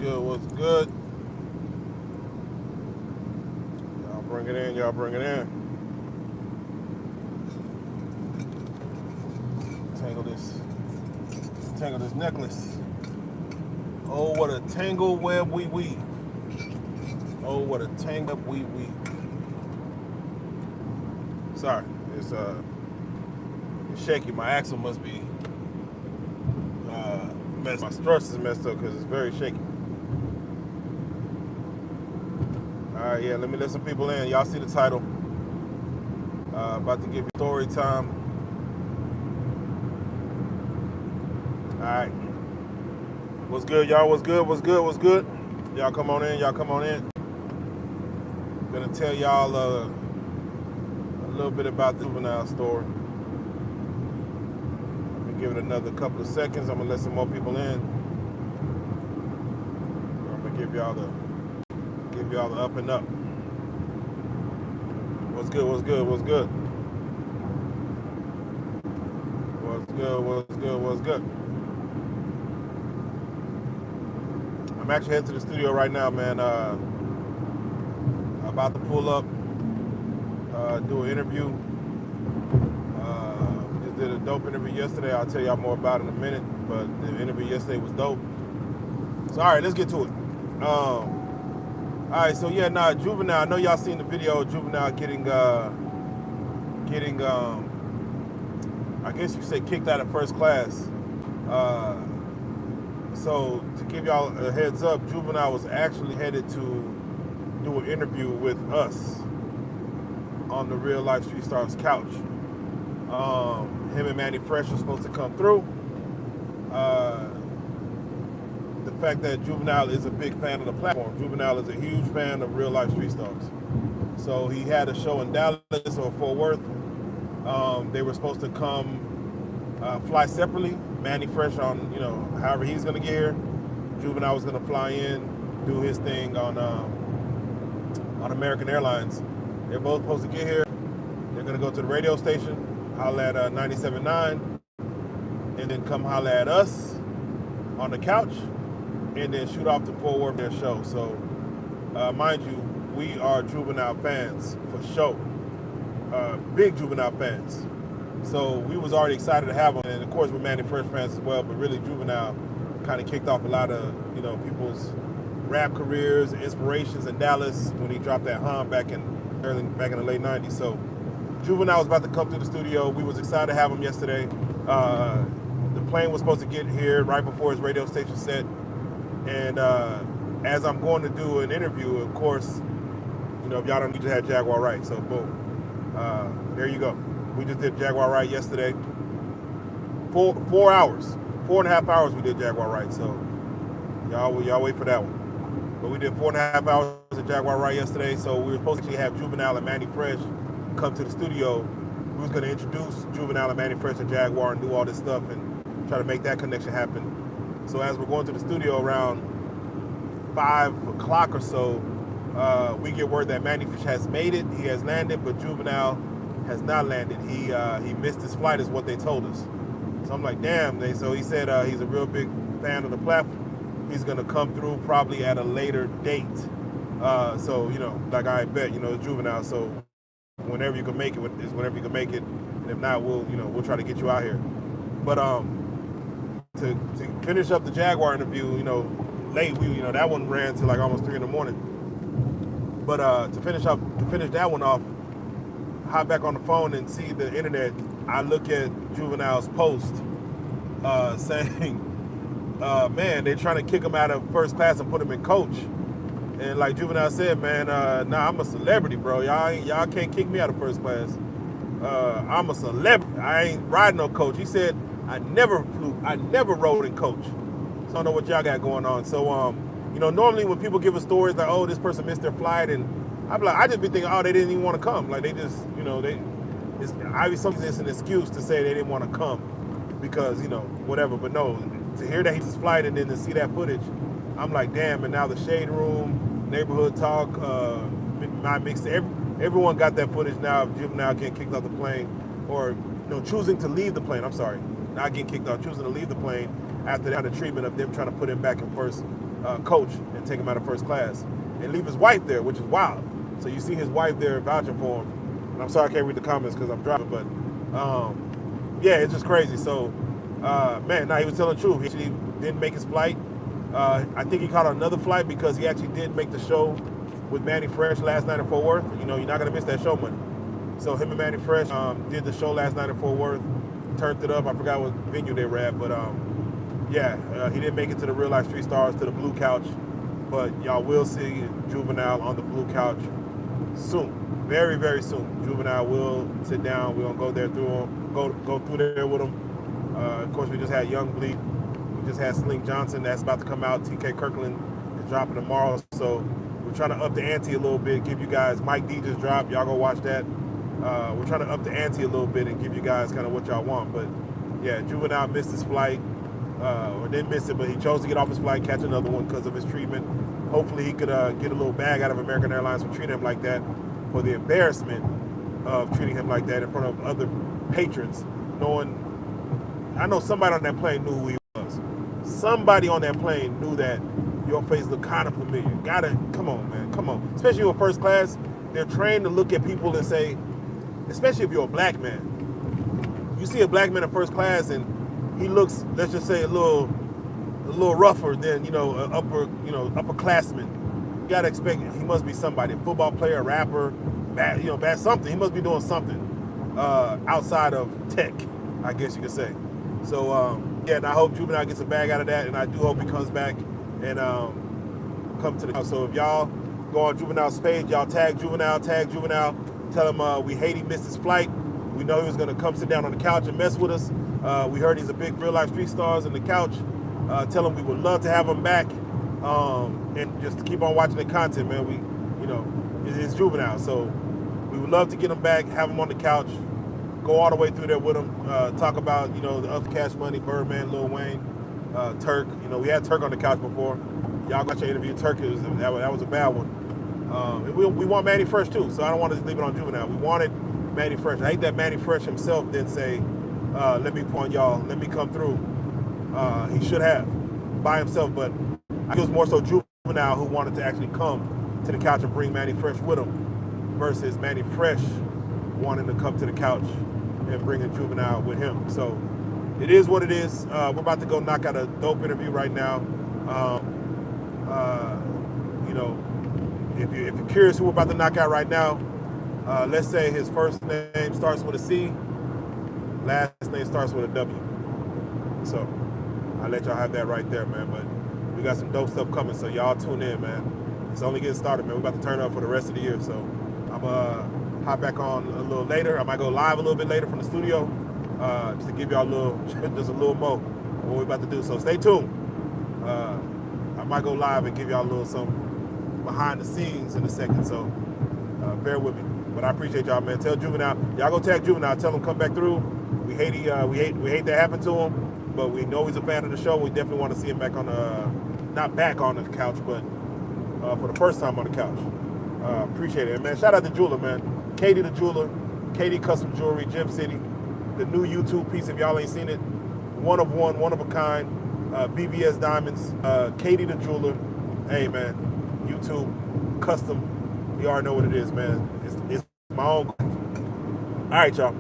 good? What's good? Y'all bring it in. Y'all bring it in. Tangle this. Tangle this necklace. Oh, what a tangle web we weave. Oh, what a tangle web we weave. Sorry, it's shaky. My axle must be messed. My stress is messed up because it's very shaky. All right, yeah. Let some people in. Y'all see the title? About to give you story time. All right. What's good, y'all? What's good? What's good? What's good? Y'all come on in. Y'all come on in. I'm gonna tell y'all a little bit about the Juvenile story. Let me give it another couple of seconds. I'm gonna let some more people in. I'm gonna give y'all the up and up. What's good? What's good? What's good? What's good? What's good? What's good? I'm actually heading to the studio right now, man. About to pull up, do an interview. We just did a dope interview yesterday. I'll tell y'all more about it in a minute, but the interview yesterday was dope. So, all right, let's get to it. All right, so yeah, Juvenile. I know y'all seen the video. Juvenile getting, I guess you could say, kicked out of first class. So to give y'all a heads up, Juvenile was actually headed to do an interview with us on the Real Life Street Stars couch. Him and Manny Fresh were supposed to come through. The fact that Juvenile is a big fan of the platform. Juvenile is a huge fan of Real Life Street Stars. So he had a show in Dallas or Fort Worth. They were supposed to come fly separately. Manny Fresh on, however he's gonna get here. Juvenile was gonna fly in, do his thing on American Airlines. They're both supposed to get here. They're gonna go to the radio station, holla at 97.9, and then come holla at us on the couch, and then shoot off to Fort Worth their show. So, mind you, we are Juvenile fans for sure. Big Juvenile fans. So we was already excited to have him, and of course we're Manny Fresh fans as well. But really, Juvenile kind of kicked off a lot of people's rap careers, inspirations in Dallas when he dropped that hum back in the late '90s. So Juvenile was about to come to the studio. We was excited to have him yesterday. The plane was supposed to get here right before his radio station set, and as I'm going to do an interview, of course, if y'all don't need to have Jaguar right, so boom, there you go. We just did Jaguar Ride yesterday. 4 hours, 4.5 hours we did Jaguar Ride. So y'all wait for that one. But we did 4.5 hours of Jaguar Ride yesterday. So we were supposed to actually have Juvenile and Manny Fresh come to the studio. We was going to introduce Juvenile and Manny Fresh to Jaguar and do all this stuff and try to make that connection happen. So as we're going to the studio around 5 o'clock or so, we get word that Manny Fresh has made it. He has landed, but Juvenile has not landed. He missed his flight is what they told us. So I'm like, damn. So he said he's a real big fan of the platform. He's gonna come through probably at a later date. So like I bet, it's Juvenile. So whenever you can make it is whenever you can make it. And if not, we'll try to get you out here. But to finish up the Jaguar interview, late, that one ran to like almost 3 a.m. But to finish that one off, hop back on the phone and see the internet. I look at Juvenile's post saying, man, they're trying to kick him out of first class and put him in coach. And like Juvenile said, man, nah, I'm a celebrity, bro. Y'all can't kick me out of first class. I'm a celebrity. I ain't riding no coach. He said, I never rode in coach. So I don't know what y'all got going on. So, normally when people give us stories like, oh, this person missed their flight, and I just be thinking, oh, they didn't even want to come. Like they just, it's an excuse to say they didn't want to come because, whatever. But no, to hear that he's flight and then to see that footage, I'm like, damn. And now the Shade Room, Neighborhood Talk, my mix, everyone got that footage now of Juvenile getting kicked off the plane or, choosing to leave the plane. I'm sorry, not getting kicked off, choosing to leave the plane after the treatment of them trying to put him back in first coach and take him out of first class and leave his wife there, which is wild. So you see his wife there vouching for him. And I'm sorry I can't read the comments because I'm driving, but yeah, it's just crazy. So, man, he was telling the truth. He actually didn't make his flight. I think he caught another flight because he actually did make the show with Manny Fresh last night in Fort Worth. You know, you're not going to miss that show money. So him and Manny Fresh did the show last night in Fort Worth, turned it up. I forgot what venue they were at, but yeah, he didn't make it to the Real Life Street Stars, to the Blue Couch. But y'all will see Juvenile on the Blue Couch soon. Very, very soon. Juvenile will sit down. We're going to go there through him, go through there with him. Of course, we just had Young Bleak. We just had Slink Johnson. That's about to come out. TK Kirkland is dropping tomorrow. So we're trying to up the ante a little bit, give you guys, Mike D just dropped. Y'all go watch that. We're trying to up the ante a little bit and give you guys kind of what y'all want. But yeah, Juvenile missed his flight, or didn't miss it, but he chose to get off his flight, catch another one because of his treatment. Hopefully he could get a little bag out of American Airlines for treating him like that, for the embarrassment of treating him like that in front of other patrons, knowing, I know somebody on that plane knew who he was. Somebody on that plane knew that your face looked kind of familiar. Come on, man, come on. Especially in first class, they're trained to look at people and say, especially if you're a black man, you see a black man in first class and he looks, let's just say, a little rougher than, upperclassman. You gotta expect he must be somebody, a football player, a rapper, bad something. He must be doing something outside of tech, I guess you could say. So yeah, and I hope Juvenile gets a bag out of that, and I do hope he comes back and come to the. So if y'all go on Juvenile's page, y'all tag Juvenile, tell him we hate he missed his flight. We know he was gonna come sit down on the couch and mess with us. We heard he's a big Real Life Street Stars in the couch. Tell him we would love to have him back, and just to keep on watching the content, man. It's Juvenile, so we would love to get him back, have him on the couch, go all the way through there with him, talk about the other Cash Money, Birdman, Lil Wayne, Turk. We had Turk on the couch before. Y'all got your interview. Turk, that was a bad one. And we want Manny Fresh too, so I don't want to just leave it on Juvenile. We wanted Manny Fresh. I hate that Manny Fresh himself didn't say, let me point y'all, let me come through. He should have by himself, but I think it was more so Juvenile who wanted to actually come to the couch and bring Manny Fresh with him versus Manny Fresh wanting to come to the couch and bringing Juvenile with him. So it is what it is. We're about to go knock out a dope interview right now. If you're curious who we're about to knock out right now, let's say his first name starts with a C, last name starts with a W. So I'll let y'all have that right there, man. But we got some dope stuff coming, so y'all tune in, man. It's only getting started, man. We're about to turn up for the rest of the year, so I'm hop back on a little later. I might go live a little bit later from the studio, just to give y'all just a little more of what we're about to do. So stay tuned. I might go live and give y'all a little something behind the scenes in a second. So bear with me. But I appreciate y'all, man. Tell Juvenile, y'all go tag Juvenile. Tell him come back through. We hate that happened to him, but we know he's a fan of the show. We definitely want to see him back on not back on the couch, but for the first time on the couch. Appreciate it, man. Shout out to Jeweler, man. Katie the Jeweler, Katie Custom Jewelry, Gem City. The new YouTube piece, if y'all ain't seen it, one of a kind. BBS Diamonds, Katie the Jeweler. Hey, man, YouTube, custom. You already know what it is, man. It's my own. All right, y'all.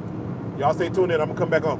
Y'all stay tuned in. I'm going to come back on.